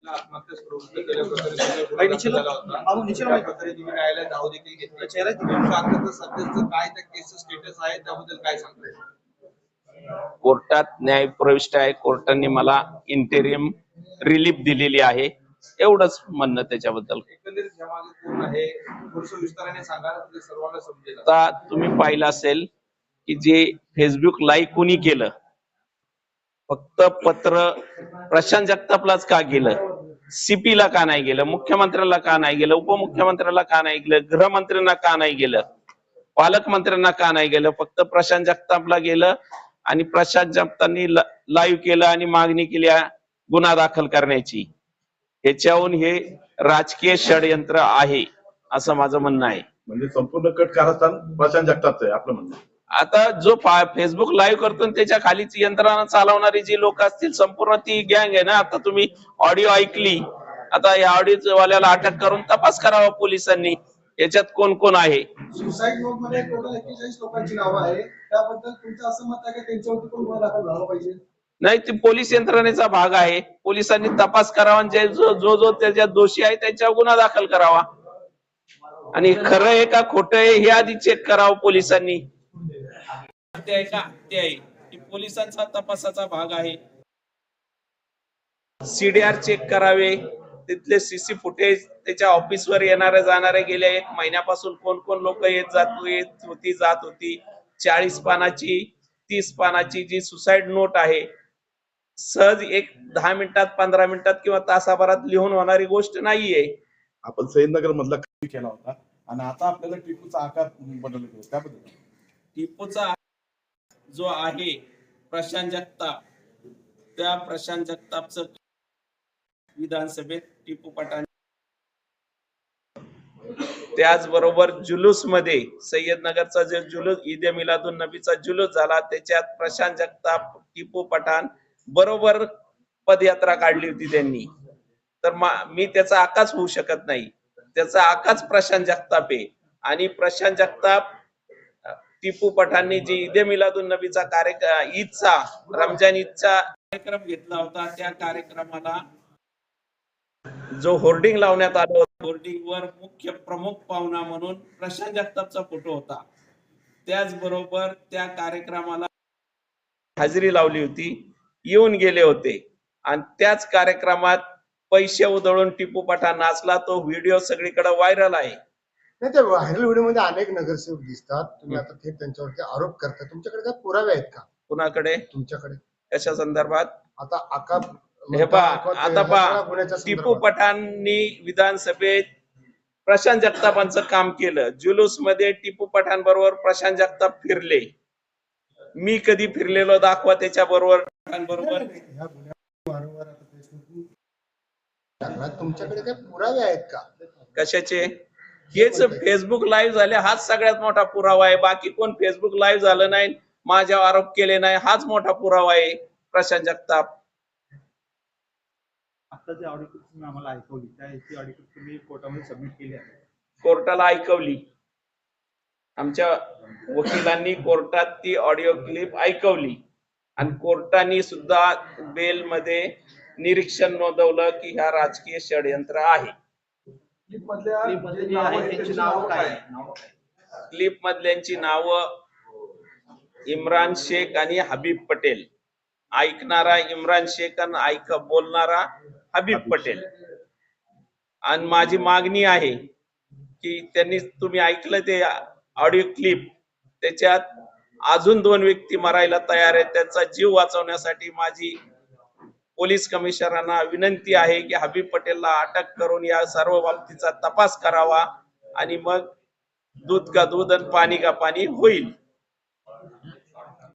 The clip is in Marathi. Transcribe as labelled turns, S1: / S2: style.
S1: आत्महत्यास प्रवृत्त केल्याप्रकरणी गुन्हा दाखल झाला होता. त्या प्रकरणी तुम्ही न्यायालयात धाव देखील घेतली. आता सध्याचं काय त्या केसचं स्टेटस आहे त्याबद्दल काय सांगताय?
S2: कोर्टात न्याय प्रविष्ट आहे. कोर्टाने मला इंटेरियम रिलीफ दिलेली आहे. एवढंच म्हणणं त्याच्याबद्दल.
S1: एकंदरीत यामागे कोण आहे थोडंसं विस्ताराने सांगा, सर्वांना समजेल.
S2: आता तुम्ही पाहिलं असेल की जे फेसबुक लाईव्ह कुणी केलं, फक्त पत्र प्रशांत जगतापलाच का गेलं, सीपीला का नाही गेलं, मुख्यमंत्र्याला का नाही गेलं, उपमुख्यमंत्र्याला का नाही गेलं, गृहमंत्र्यांना का नाही गेलं, पालकमंत्र्यांना का नाही गेलं, फक्त प्रशांत जगतापला गेलं. आणि प्रशांत जगतापनी लाईव्ह केलं आणि मागणी केली गुन्हा दाखल करण्याची. ह्याच्याहून हे राजकीय षडयंत्र आहे असं माझं म्हणणं आहे.
S3: म्हणजे संपूर्ण कट कारस्थान प्रशांत जगतापचं आहे आपलं म्हणणं.
S2: आता जो फेसबुक लाईव्ह करतो त्याच्या खालीच यंत्रणा चालवणारी जी लोक असतील संपूर्ण ती गँग आहे ना. आता तुम्ही ऑडिओ ऐकली, आता या ऑडिओ वाल्याला अटक करून तपास करावा पोलिसांनी, याच्यात कोण कोण आहे.
S4: सुसाईड नोट मध्ये टोटल 41 लोकांची नावं आहे. त्याबद्दल तुमचं असं मत आहे की त्यांच्यावरती पण गुन्हा दाखल झाला पाहिजे?
S2: नाही, ती पोलीस यंत्रणेचा भाग आहे. पोलिसांनी तपास करावा, जे जो त्याच्यात दोषी आहे त्याच्यावर गुन्हा दाखल करावा. आणि खरं आहे का खोटं आहे हे आधी चेक करावं पोलिसांनी. ते आहे का ते आहे की पोलिसांचा तपासाचा भाग आहे. सीडीआर चेक करावे, तिथले सीसी फुटेज, त्याच्या ऑफिसवर येणारे जाणारे गेल्या 1 महिन्यापासून कोण कोण लोक येत जात होती. 40 पानाची 30 पानाची जी सुसाईड नोट आहे, सहज 10 मिनिटात 15 मिनिटात किंवा तासाभरात लिहून होणारी गोष्ट नाहीये.
S3: आपण सैदनगर मधला केला होता आणि आता आपल्याला टिपूचा आकार बदलला गेला, त्याबद्दल
S2: टिपूचा जो आहे प्रशांत जगताप, त्या प्रशांत जगतापचं विधानसभेत टिपू पठाण, त्याचबरोबर जुलूस मध्ये सय्यदनगरचा जो जुलूस ईद ए मिलादुन नबीचा जुलूस झाला, त्याच्यात प्रशांत जगताप, टिपू पठाण बरोबर पदयात्रा काढली होती त्यांनी. तर मी त्याचा आकाच होऊ शकत नाही. त्याचा आकाच प्रशांत जगताप आहे. आणि प्रशांत जगताप, टिपू पठाणनी जी ईद ए मिलादुन नबीचा कार्यक्रम, ईदचा, रमजान ईदचा कार्यक्रम घेतला होता, त्या कार्यक्रमाला जो होर्डिंग लावण्यात आलं होतं, होर्डिंगवर मुख्य प्रमुख पाहुणा म्हणून प्रशांत जगतापचा फोटो होता. त्याचबरोबर त्या कार्यक्रमाला हजेरी लावली होती, येऊन गेले होते. आणि त्याच कार्यक्रमात पैसे उधळून टिपू पठाण नाचला. तो व्हिडिओ सगळीकडे व्हायरल आहे.
S4: नाही, त्या व्हायरल व्हिडिओ मध्ये अनेक नगरसेवक दिसतात. तुम्ही आता थेट त्यांच्यावरती आरोप करता. तुमच्याकडे काय पुरावे आहेत का?
S2: कुणाकडे?
S4: तुमच्याकडे.
S2: कशा संदर्भात?
S4: आता
S2: हे टिपू पठाणनी विधानसभेत प्रशांत जगतापांचं काम केलं. जुलूस मध्ये टिपू पठाण बरोबर प्रशांत जगताप फिरले. मी कधी फिरलेलो दाखवा त्याच्या बरोबर बरोबर.
S4: तुमच्याकडे काय पुरावे आहेत का?
S2: कशाचे? हेच फेसबुक लाईव्ह झाले, हाच सगळ्यात मोठा पुरावा आहे. बाकी कोण फेसबुक लाईव्ह झालं नाही, माझ्यावर आरोप केले नाही, हाच मोठा पुरावा आहे. प्रशांत जगताप
S5: आता जे ऑडिओ क्लिप आम्हाला ऐकवली, त्याची ऑडिओ क्लिप तुम्ही कोर्टामध्ये सबमिट केली आहे?
S2: कोर्टाला ऐकवली. आमच्या वकिलांनी कोर्टात ती ऑडिओ क्लिप ऐकवली आणि कोर्टाने सुद्धा बेल मध्ये निरीक्षण नोंदवलं की हा राजकीय षडयंत्र आहे. क्लिप मधल्यांची नावं इम्रान शेख आणि हबीब पटेल. ऐकणारा इम्रान शेख आणि बोलणारा हबीब पटेल. आणि माझी मागणी आहे की त्यांनी, तुम्ही ऐकलं ते ऑडिओ क्लिप, त्याच्यात अजून 2 व्यक्ती मरायला तयार आहेत. त्यांचा जीव वाचवण्यासाठी माझी पोलीस कमिशनरांना विनंती आहे की हबीब पटेलला अटक करून या सर्व बाबतीचा तपास करावा आणि मग दूध का दूध आणि पाणी का पाणी होईल.